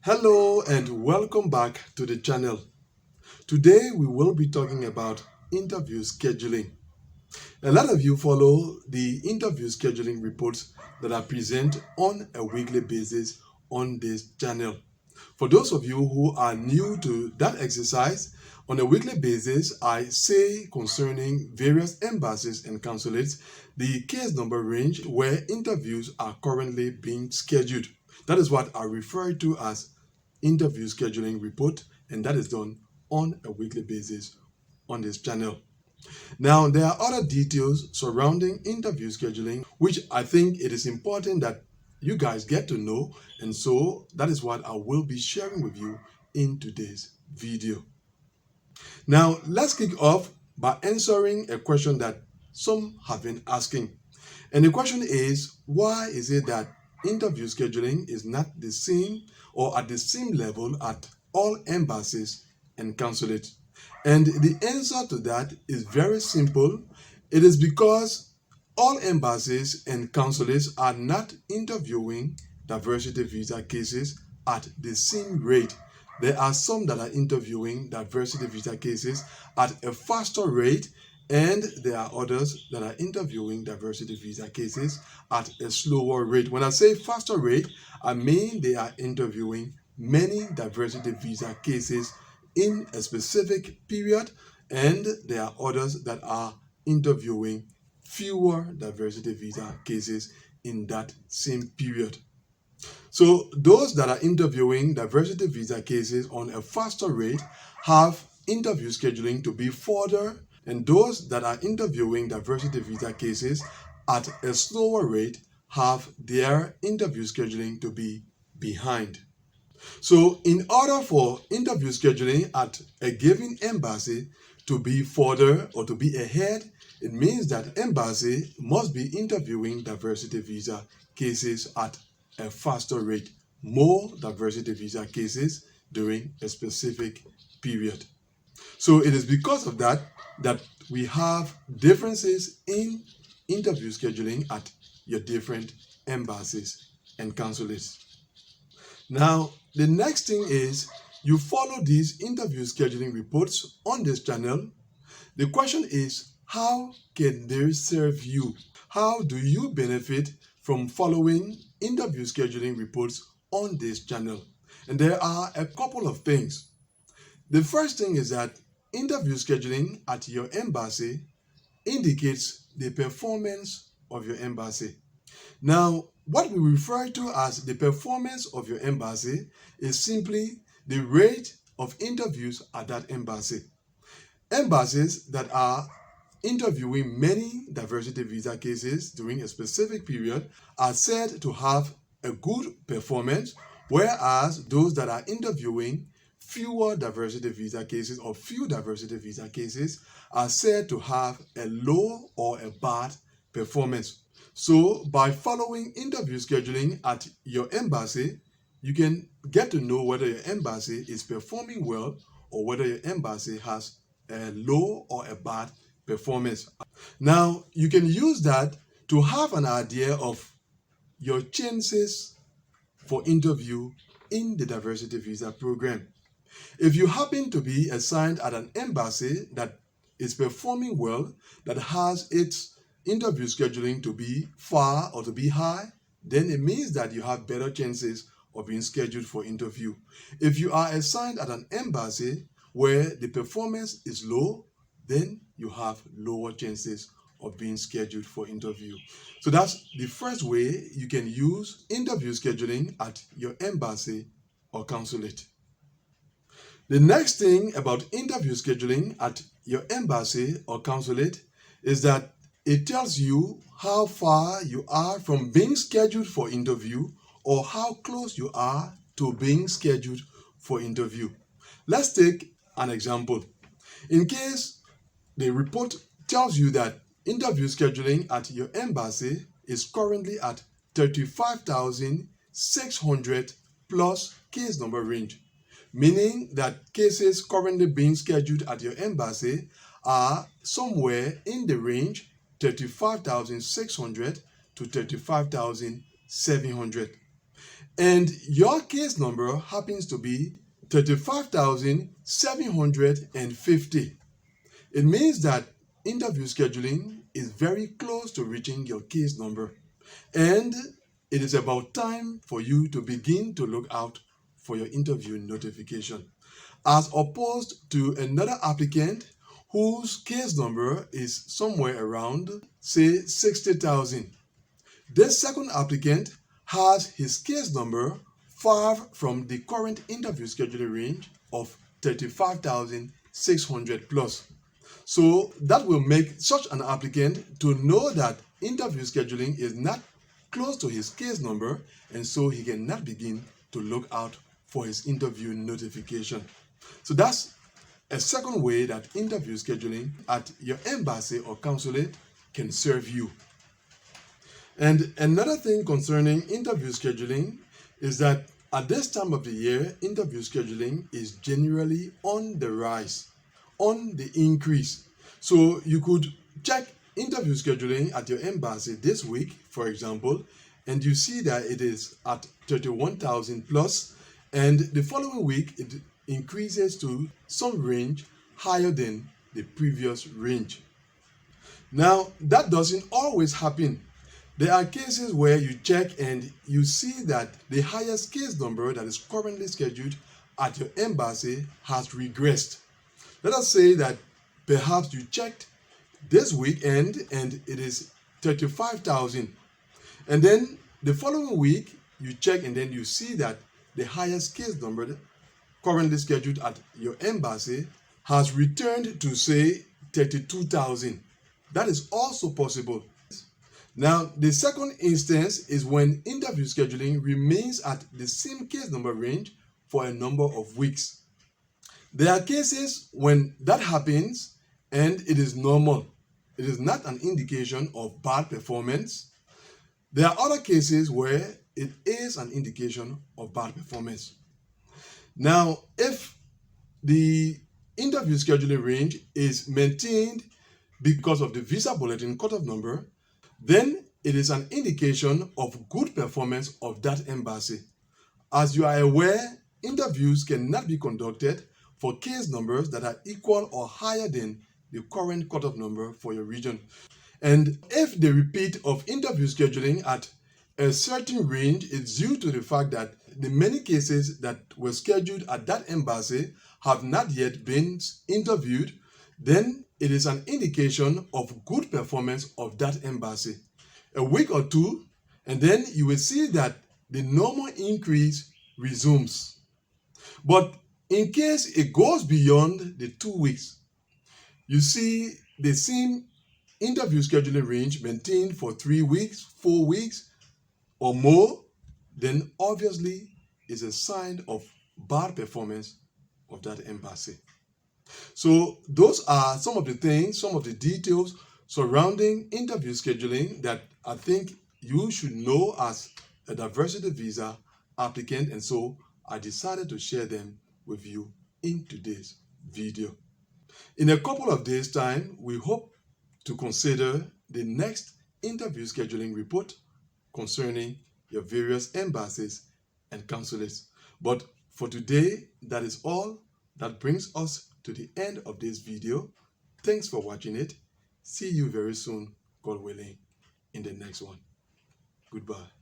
Hello and welcome back to the channel. Today we will be talking about interview scheduling. A lot of you follow the interview scheduling reports that are present on a weekly basis on this channel. For those of you who are new to that exercise, on a weekly basis, I say concerning various embassies and consulates the case number range where interviews are currently being scheduled. That is what I refer to as interview scheduling report, and that is done on a weekly basis on this channel. Now, there are other details surrounding interview scheduling, which I think it is important that you guys get to know, and so that is what I will be sharing with you in today's video. Now, let's kick off by answering a question that some have been asking. And the question is, why is it that interview scheduling is not the same or at the same level at all embassies and consulates? And the answer to that is very simple. It is because all embassies and consulates are not interviewing diversity visa cases at the same rate. There are some that are interviewing diversity visa cases at a faster rate, and there are others that are interviewing diversity visa cases at a slower rate. When I say faster rate, I mean they are interviewing many diversity visa cases in a specific period, and there are others that are interviewing fewer diversity visa cases in that same period. So those that are interviewing diversity visa cases on a faster rate have interview scheduling to be further, and those that are interviewing diversity visa cases at a slower rate have their interview scheduling to be behind. So in order for interview scheduling at a given embassy to be further or to be ahead, it means that embassy must be interviewing diversity visa cases at a faster rate, more diversity visa cases during a specific period. So it is because of that that we have differences in interview scheduling at your different embassies and consulates. Now, the next thing is you follow these interview scheduling reports on this channel. The question is, how can they serve you? How do you benefit from following interview scheduling reports on this channel? And there are a couple of things. The first thing is that interview scheduling at your embassy indicates the performance of your embassy. Now, what we refer to as the performance of your embassy is simply the rate of interviews at that embassy. Embassies that are interviewing many diversity visa cases during a specific period are said to have a good performance, whereas those that are interviewing fewer diversity visa cases or few diversity visa cases are said to have a low or a bad performance. So by following interview scheduling at your embassy, you can get to know whether your embassy is performing well or whether your embassy has a low or a bad performance. Now, you can use that to have an idea of your chances for interview in the diversity visa program. If you happen to be assigned at an embassy that is performing well, that has its interview scheduling to be far or to be high, then it means that you have better chances of being scheduled for interview. If you are assigned at an embassy where the performance is low, then you have lower chances of being scheduled for interview. So that's the first way you can use interview scheduling at your embassy or consulate. The next thing about interview scheduling at your embassy or consulate is that it tells you how far you are from being scheduled for interview or how close you are to being scheduled for interview. Let's take an example. In case the report tells you that interview scheduling at your embassy is currently at 35,600 plus case number range, meaning that cases currently being scheduled at your embassy are somewhere in the range 35,600 to 35,700. and your case number happens to be 35,750. It means that interview scheduling is very close to reaching your case number, and it is about time for you to begin to look out for your interview notification, as opposed to another applicant whose case number is somewhere around, say, 60,000. This second applicant has his case number far from the current interview scheduling range of 35,600 plus. So that will make such an applicant to know that interview scheduling is not close to his case number, and so he cannot begin to look out for his interview notification. So that's a second way that interview scheduling at your embassy or consulate can serve you. And another thing concerning interview scheduling is that at this time of the year, interview scheduling is generally on the rise, on the increase. So you could check interview scheduling at your embassy this week, for example, and you see that it is at 31,000 plus, and the following week it increases to some range higher than the previous range. Now, that doesn't always happen. There are cases where you check and you see that the highest case number that is currently scheduled at your embassy has regressed. Let us say that perhaps you checked this weekend and it is 35,000. And then the following week you check and then you see that the highest case number currently scheduled at your embassy has returned to, say, 32,000. That is also possible. Now, the second instance is when interview scheduling remains at the same case number range for a number of weeks. There are cases when that happens and it is normal. It is not an indication of bad performance. There are other cases where it is an indication of bad performance. Now, if the interview scheduling range is maintained because of the visa bulletin cutoff number, then it is an indication of good performance of that embassy. As you are aware, interviews cannot be conducted for case numbers that are equal or higher than the current cutoff number for your region. And if the repeat of interview scheduling at a certain range is due to the fact that the many cases that were scheduled at that embassy have not yet been interviewed, then it is an indication of good performance of that embassy. A week or two, and then you will see that the normal increase resumes. But in case it goes beyond the 2 weeks, you see the same interview scheduling range maintained for 3 weeks, 4 weeks, or more, then obviously it's a sign of bad performance of that embassy. So those are some of the things, some of the details surrounding interview scheduling that I think you should know as a diversity visa applicant, and so I decided to share them with you in today's video. In a couple of days' time, we hope to consider the next interview scheduling report concerning your various embassies and consulates. But for today, that is all. That brings us to the end of this video. Thanks for watching it. See you very soon, God willing, in the next one. Goodbye.